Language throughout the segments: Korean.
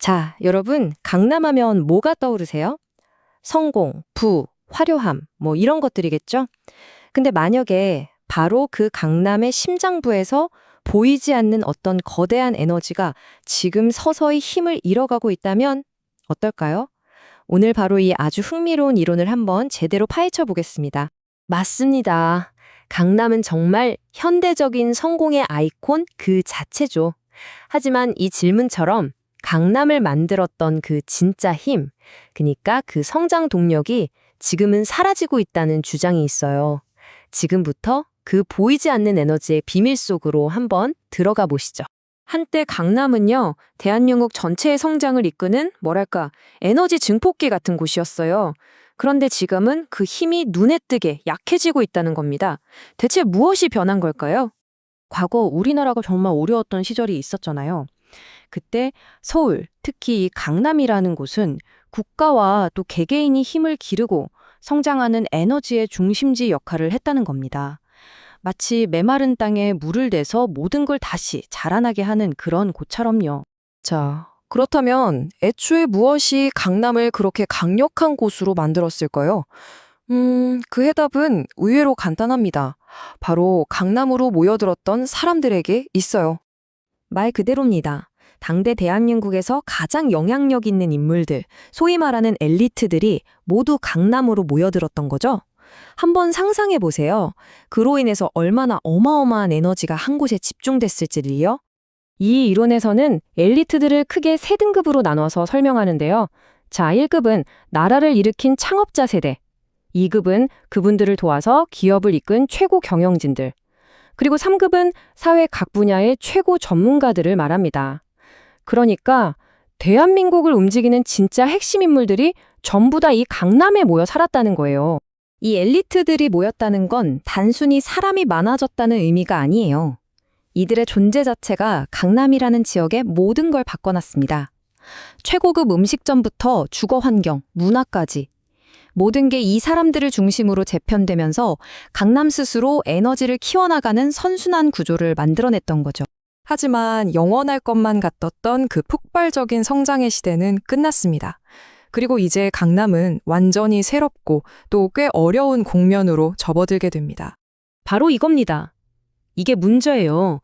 자, 여러분, 강남하면 뭐가 떠오르세요? 성공, 부, 화려함, 뭐 이런 것들이겠죠? 근데 만약에 바로 그 강남의 심장부에서 보이지 않는 어떤 거대한 에너지가 지금 서서히 힘을 잃어가고 있다면 어떨까요? 오늘 바로 이 아주 흥미로운 이론을 한번 제대로 파헤쳐 보겠습니다. 맞습니다. 강남은 정말 현대적인 성공의 아이콘 그 자체죠. 하지만 이 질문처럼 강남을 만들었던 그 진짜 힘, 그러니까 그 성장 동력이 지금은 사라지고 있다는 주장이 있어요. 지금부터 그 보이지 않는 에너지의 비밀 속으로 한번 들어가 보시죠. 한때 강남은요, 대한민국 전체의 성장을 이끄는 뭐랄까 에너지 증폭기 같은 곳이었어요. 그런데 지금은 그 힘이 눈에 띄게 약해지고 있다는 겁니다. 대체 무엇이 변한 걸까요? 과거 우리나라가 정말 어려웠던 시절이 있었잖아요. 그때 서울, 특히 이 강남이라는 곳은 국가와 또 개개인이 힘을 기르고 성장하는 에너지의 중심지 역할을 했다는 겁니다. 마치 메마른 땅에 물을 대서 모든 걸 다시 자라나게 하는 그런 곳처럼요. 자, 그렇다면 애초에 무엇이 강남을 그렇게 강력한 곳으로 만들었을까요? 그 해답은 의외로 간단합니다. 바로 강남으로 모여들었던 사람들에게 있어요. 말 그대로입니다. 당대 대한민국에서 가장 영향력 있는 인물들, 소위 말하는 엘리트들이 모두 강남으로 모여들었던 거죠. 한번 상상해 보세요. 그로 인해서 얼마나 어마어마한 에너지가 한 곳에 집중됐을지를요. 이 이론에서는 엘리트들을 크게 세 등급으로 나눠서 설명하는데요. 자, 1급은 나라를 일으킨 창업자 세대. 2급은 그분들을 도와서 기업을 이끈 최고 경영진들. 그리고 3급은 사회 각 분야의 최고 전문가들을 말합니다. 그러니까 대한민국을 움직이는 진짜 핵심 인물들이 전부 다 이 강남에 모여 살았다는 거예요. 이 엘리트들이 모였다는 건 단순히 사람이 많아졌다는 의미가 아니에요. 이들의 존재 자체가 강남이라는 지역의 모든 걸 바꿔놨습니다. 최고급 음식점부터 주거 환경, 문화까지. 모든 게 이 사람들을 중심으로 재편되면서 강남 스스로 에너지를 키워나가는 선순환 구조를 만들어냈던 거죠. 하지만 영원할 것만 같았던 그 폭발적인 성장의 시대는 끝났습니다. 그리고 이제 강남은 완전히 새롭고 또 꽤 어려운 국면으로 접어들게 됩니다. 바로 이겁니다. 이게 문제예요.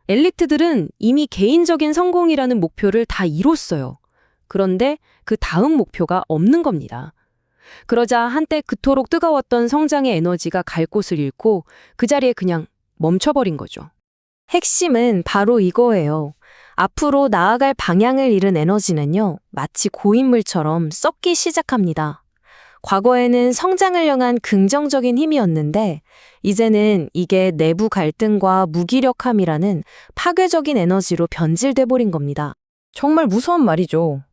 엘리트들은 이미 개인적인 성공이라는 목표를 다 이뤘어요. 그런데 그 다음 목표가 없는 겁니다. 그러자 한때 그토록 뜨거웠던 성장의 에너지가 갈 곳을 잃고 그 자리에 그냥 멈춰버린 거죠. 핵심은 바로 이거예요. 앞으로 나아갈 방향을 잃은 에너지는요, 마치 고인물처럼 썩기 시작합니다. 과거에는 성장을 향한 긍정적인 힘이었는데, 이제는 이게 내부 갈등과 무기력함이라는 파괴적인 에너지로 변질돼 버린 겁니다. 정말 무서운 말이죠.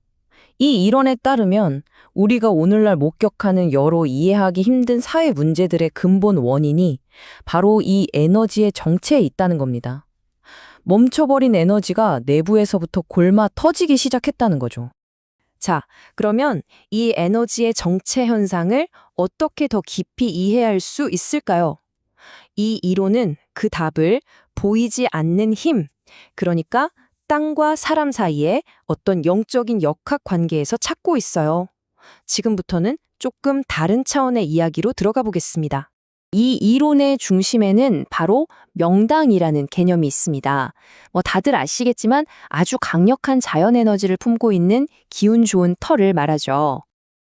이 이론에 따르면 우리가 오늘날 목격하는 여러 이해하기 힘든 사회 문제들의 근본 원인이 바로 이 에너지의 정체에 있다는 겁니다. 멈춰버린 에너지가 내부에서부터 골마 터지기 시작했다는 거죠. 자, 그러면 이 에너지의 정체 현상을 어떻게 더 깊이 이해할 수 있을까요? 이 이론은 그 답을 보이지 않는 힘, 그러니까 땅과 사람 사이의 어떤 영적인 역학 관계에서 찾고 있어요. 지금부터는 조금 다른 차원의 이야기로 들어가 보겠습니다. 이 이론의 중심에는 바로 명당이라는 개념이 있습니다. 다들 아시겠지만 아주 강력한 자연 에너지를 품고 있는 기운 좋은 터를 말하죠.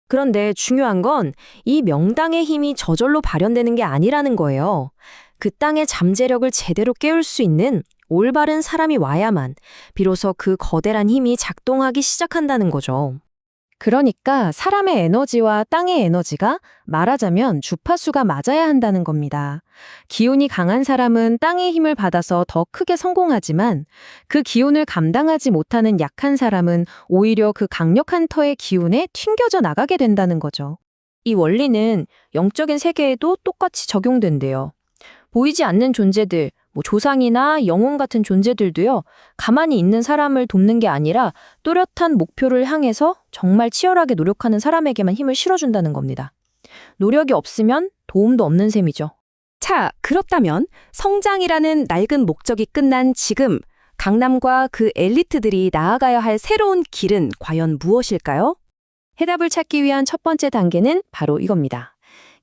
그런데 중요한 건 이 명당의 힘이 저절로 발현되는 게 아니라는 거예요. 그 땅의 잠재력을 제대로 깨울 수 있는 올바른 사람이 와야만 비로소 그 거대한 힘이 작동하기 시작한다는 거죠. 그러니까 사람의 에너지와 땅의 에너지가 말하자면 주파수가 맞아야 한다는 겁니다. 기운이 강한 사람은 땅의 힘을 받아서 더 크게 성공하지만 그 기운을 감당하지 못하는 약한 사람은 오히려 그 강력한 터의 기운에 튕겨져 나가게 된다는 거죠. 이 원리는 영적인 세계에도 똑같이 적용된대요. 보이지 않는 존재들, 조상이나 영혼 같은 존재들도요, 가만히 있는 사람을 돕는 게 아니라 또렷한 목표를 향해서 정말 치열하게 노력하는 사람에게만 힘을 실어준다는 겁니다. 노력이 없으면 도움도 없는 셈이죠. 자, 그렇다면 성장이라는 낡은 목적이 끝난 지금 강남과 그 엘리트들이 나아가야 할 새로운 길은 과연 무엇일까요? 해답을 찾기 위한 첫 번째 단계는 바로 이겁니다.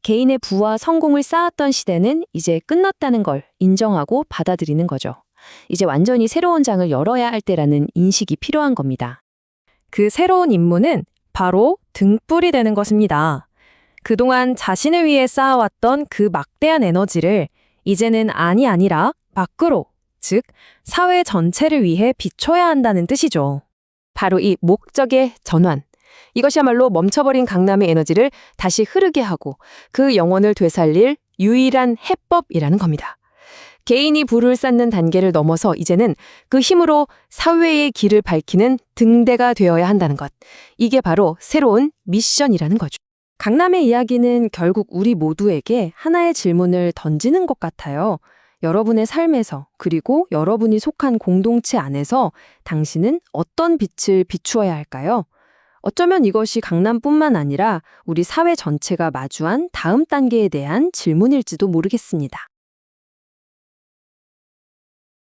개인의 부와 성공을 쌓았던 시대는 이제 끝났다는 걸 인정하고 받아들이는 거죠. 이제 완전히 새로운 장을 열어야 할 때라는 인식이 필요한 겁니다. 그 새로운 임무는 바로 등불이 되는 것입니다. 그동안 자신을 위해 쌓아왔던 그 막대한 에너지를 이제는 안이 아니라 밖으로, 즉 사회 전체를 위해 비춰야 한다는 뜻이죠. 바로 이 목적의 전환. 이것이야말로 멈춰버린 강남의 에너지를 다시 흐르게 하고 그 영혼을 되살릴 유일한 해법이라는 겁니다. 개인이 불을 쌓는 단계를 넘어서 이제는 그 힘으로 사회의 길을 밝히는 등대가 되어야 한다는 것. 이게 바로 새로운 미션이라는 거죠. 강남의 이야기는 결국 우리 모두에게 하나의 질문을 던지는 것 같아요. 여러분의 삶에서 그리고 여러분이 속한 공동체 안에서 당신은 어떤 빛을 비추어야 할까요? 어쩌면 이것이 강남뿐만 아니라 우리 사회 전체가 마주한 다음 단계에 대한 질문일지도 모르겠습니다.